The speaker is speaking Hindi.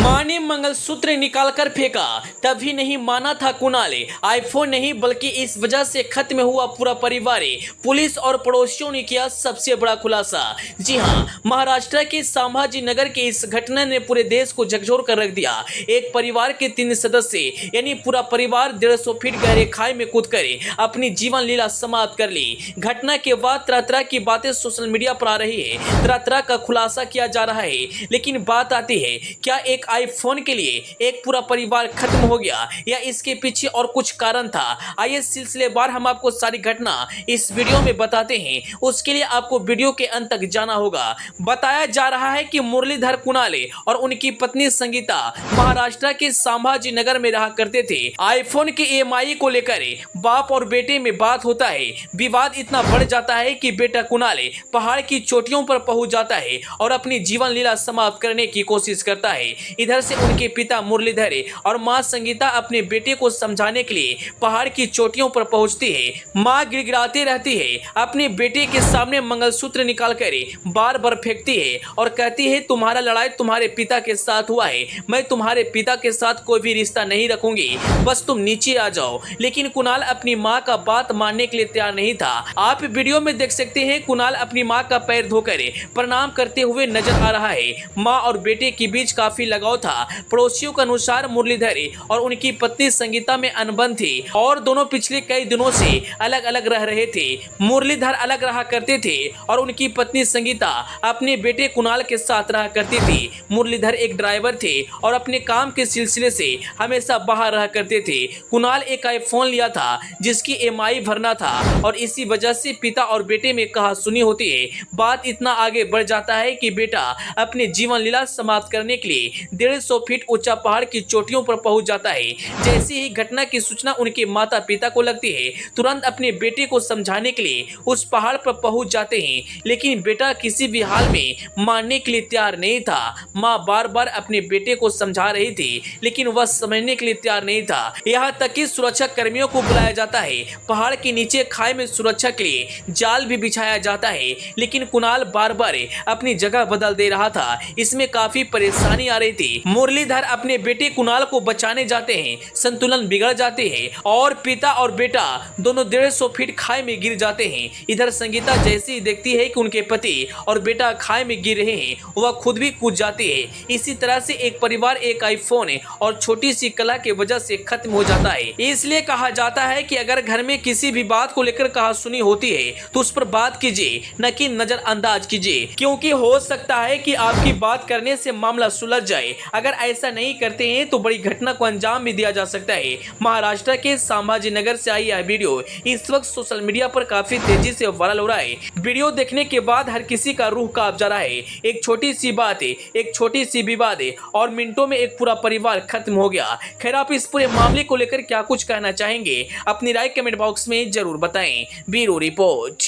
मां ने मंगलसूत्र निकालकर फेंका, तभी नहीं माना था कुणाल। आईफोन नहीं बल्कि इस वजह से खत्म हुआ पूरा परिवार। पुलिस और पड़ोसियों ने किया सबसे बड़ा खुलासा। जी हां, महाराष्ट्र के संभाजी नगर की इस घटना ने पूरे देश को झकझोर कर रख दिया। एक परिवार के 3 सदस्य यानी पूरा परिवार 150 फीट गहरे खाई में कूदकर अपनी जीवन लीला समाप्त कर ली। घटना के बाद तरह तरह की बातें सोशल मीडिया पर आ रही है, तरह तरह का खुलासा किया जा रहा है। लेकिन बात आती है, क्या एक आईफोन के लिए एक पूरा परिवार खत्म हो गया या इसके पीछे और कुछ कारण था? आइए सिलसिलेवार हम आपको सारी घटना इस वीडियो में बताते हैं। उसके लिए आपको वीडियो के अंत तक जाना होगा। बताया जा रहा है कि मुरलीधर कुणाल और उनकी पत्नी संगीता महाराष्ट्र के संभाजी नगर में रहा करते थे। आईफोन के EMI को लेकर बाप और बेटे में बात होता है। विवाद इतना बढ़ जाता है कि बेटा कुणाल पहाड़ की चोटियों पर पहुंच जाता है और अपनी जीवन लीला समाप्त करने की कोशिश करता है। इधर से उनके पिता मुरलीधर और मां संगीता अपने बेटे को समझाने के लिए पहाड़ की चोटियों पर पहुंचती है। मां गिड़गिड़ाती रहती है, अपने बेटे के सामने मंगलसूत्र निकालकर बार बार फेंकती है और कहती है, तुम्हारा लड़ाई तुम्हारे पिता के साथ हुआ है, मैं तुम्हारे पिता के साथ कोई भी रिश्ता नहीं रखूंगी, बस तुम नीचे आ जाओ। लेकिन कुणाल अपनी मां का बात मानने के लिए तैयार नहीं था। आप वीडियो में देख सकते हैं, कुणाल अपनी मां का पैर धोकर प्रणाम करते हुए नजर आ रहा है। मां और बेटे के बीच काफी लगाव था। पड़ोसियों के अनुसार मुरलीधर और उनकी पत्नी संगीता में अनबन थी और दोनों पिछले कई दिनों से अलग अलग रह रहे थे। मुरलीधर अलग रहा करते थे और उनकी पत्नी संगीता अपने बेटे कुणाल के साथ रहा करती थी। मुरलीधर एक ड्राइवर थे और अपने काम के सिलसिले से हमेशा बाहर रहा करते थे। कुणाल एक आईफोन लिया था जिसकी EMI भरना था और इसी वजह से पिता और बेटे में कहासुनी होती है। बात इतना आगे बढ़ जाता है कि बेटा अपने जीवन लीला समाप्त करने के लिए 150 फीट ऊंचा पहाड़ की चोटियों पर पहुंच जाता है। जैसे ही घटना की सूचना उनके माता पिता को लगती है, तुरंत अपने बेटे को समझाने के लिए उस पहाड़ पर पहुंच जाते हैं। लेकिन बेटा किसी भी हाल में मानने के लिए तैयार नहीं था। मां बार बार अपने बेटे को समझा रही थी लेकिन वह समझने के लिए तैयार नहीं था। यहाँ तक कि सुरक्षा कर्मियों को बुलाया जाता है। पहाड़ के नीचे खाई में सुरक्षा के लिए जाल भी बिछाया जाता है, लेकिन कुणाल बार बार अपनी जगह बदल दे रहा था। इसमें काफी परेशानी आ रही थी। मुरलीधर अपने बेटे कुणाल को बचाने जाते हैं, संतुलन बिगड़ जाते हैं और पिता और बेटा दोनों 150 फीट खाई में गिर जाते हैं। इधर संगीता जैसे ही देखती है कि उनके पति और बेटा खाई में गिर रहे हैं, वह खुद भी कूद जाती है। इसी तरह से एक परिवार एक आईफोन और छोटी सी कला की वजह से खत्म हो जाता है। इसलिए कहा जाता है कि अगर घर में किसी भी बात को लेकर कहासुनी होती है तो उस पर बात कीजिए, न कि नजरअंदाज कीजिए, क्योंकि हो सकता है कि आपकी बात करने से मामला सुलझ जाए। अगर ऐसा नहीं करते हैं तो बड़ी घटना को अंजाम भी दिया जा सकता है। महाराष्ट्र के संभाजी नगर से आई यह वीडियो इस वक्त सोशल मीडिया पर काफी तेजी से वायरल हो रहा है। वीडियो देखने के बाद हर किसी का रूह कांप जा रहा है। एक छोटी सी बात है, एक छोटी सी विवाद है और मिनटों में एक पूरा परिवार खत्म हो गया। खैर, आप इस पूरे मामले को लेकर क्या कुछ कहना चाहेंगे? अपनी राय कमेंट बॉक्स में जरूर बताएं। Bureau report.